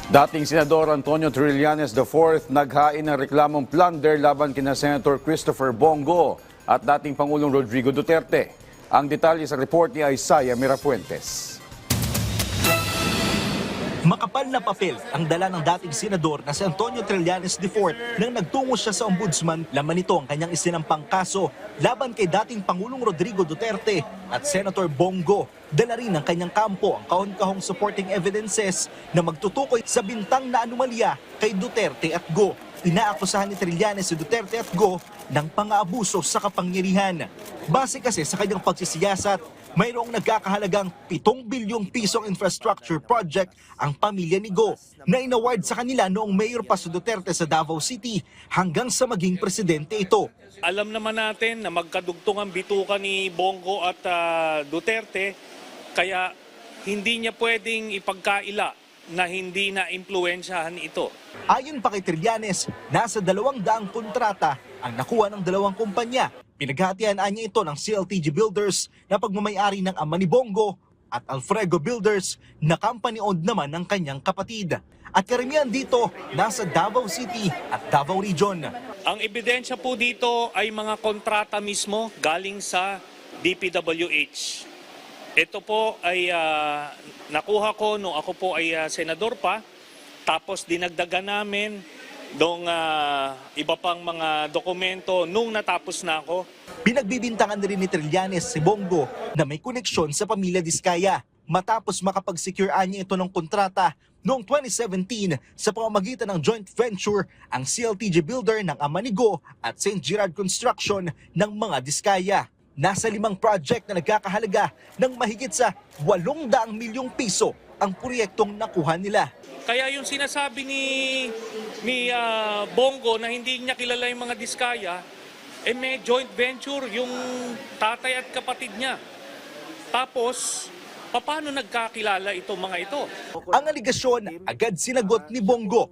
Dating Senador Antonio Trillanes IV naghain ng reklamong plunder laban kina Senator Christopher Bongo at dating Pangulong Rodrigo Duterte. Ang detalye sa report ni Isaiah Mirafuentes. Makapal na papel ang dala ng dating senador na si Antonio Trillanes IV nang nagtungo siya sa ombudsman. Laman nito ang kanyang isinampang kaso laban kay dating Pangulong Rodrigo Duterte at Senator Bongo. Dala rin ng kanyang kampo ang kahon-kahong supporting evidences na magtutukoy sa bintang na anomalya kay Duterte at Go. Inaakusahan ni Trillanes si Duterte at Go ng pang-aabuso sa kapangyarihan. Base kasi sa kanyang pagsisiyasat, mayroong nagkakahalagang 7 bilyong pisong infrastructure project ang pamilya ni Go na inaward sa kanila noong mayor pa si Duterte sa Davao City hanggang sa maging presidente ito. Alam naman natin na magkadugtong ang bituka ni Bongo at Duterte, kaya hindi niya pwedeng ipagkaila na hindi na impluwensyahan ito. Ayon pa kay Trillanes, nasa 200 kontrata ang nakuha ng dalawang kumpanya. Pinaghatian niya ito ng CLTG Builders na pagmamayari ng ama ni Bongo at Alfredo Builders na company-owned naman ng kanyang kapatid. At karamihan dito nasa Davao City at Davao Region. Ang ebidensya po dito ay mga kontrata mismo galing sa DPWH. Ito po ay nakuha ko nung ako po ay senador pa, tapos dinagdagan namin nung iba pang mga dokumento nung natapos na ako. Pinagbibintangan na rin ni Trillanes si Bongo na may koneksyon sa pamilya Diskaya matapos makapag-secure niya ito ng kontrata noong 2017 sa pamamagitan ng joint venture ang CLTG Builder ng ama ni Go at St. Gerard Construction ng mga Diskaya. Nasa 5 project na nagkakahalaga ng mahigit sa 800 milyong piso ang proyektong nakuha nila. Kaya yung sinasabi ni Bongo na hindi niya kilala yung mga Diskaya, may joint venture yung tatay at kapatid niya. Tapos, paano nagkakilala itong mga ito? Ang aligasyon agad sinagot ni Bongo.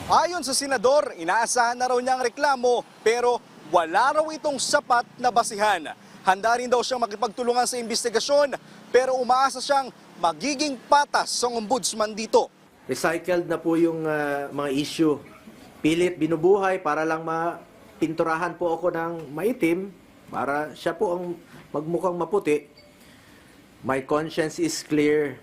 Ayon sa senador, inaasahan na raw niya ang reklamo pero wala raw itong sapat na basihan. Handa rin daw siyang makipagtulungan sa investigasyon pero umaasa siyang magiging patas ang ombudsman dito. Recycled na po yung mga issue. Pilit binubuhay para lang mapinturahan po ako ng maitim para siya po ang magmukhang maputi. My conscience is clear.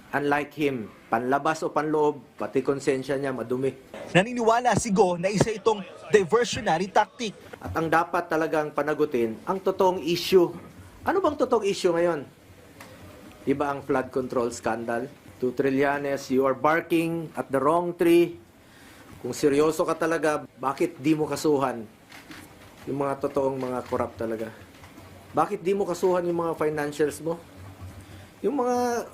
Unlike him, panlabas o panloob, pati konsensya niya madumi. Naniniwala si Go na isa itong diversionary tactic. At ang dapat talagang panagutin, ang totoong issue. Ano bang totoong issue ngayon? Diba ang flood control scandal? To Trillanes, you are barking at the wrong tree. Kung seryoso ka talaga, bakit di mo kasuhan yung mga totoong mga corrupt talaga? Bakit di mo kasuhan yung mga financials mo? Yung mga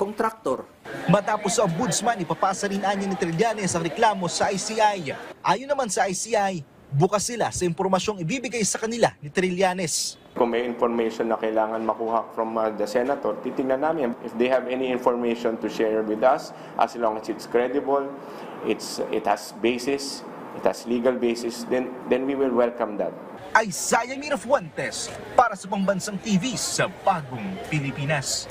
contractor. Matapos sa ombudsman, ipapasa rin niya ni Trillanes ang reklamo sa ICI. Ayon naman sa ICI, bukas sila sa impormasyong ibibigay sa kanila ni Trillanes. Kung may information na kailangan makuha from the senator, titingnan namin if they have any information to share with us, as long as it's credible, it has basis, it has legal basis, then we will welcome that. Isaiah Mirafuentes para sa Pambansang TV sa Bagong Pilipinas.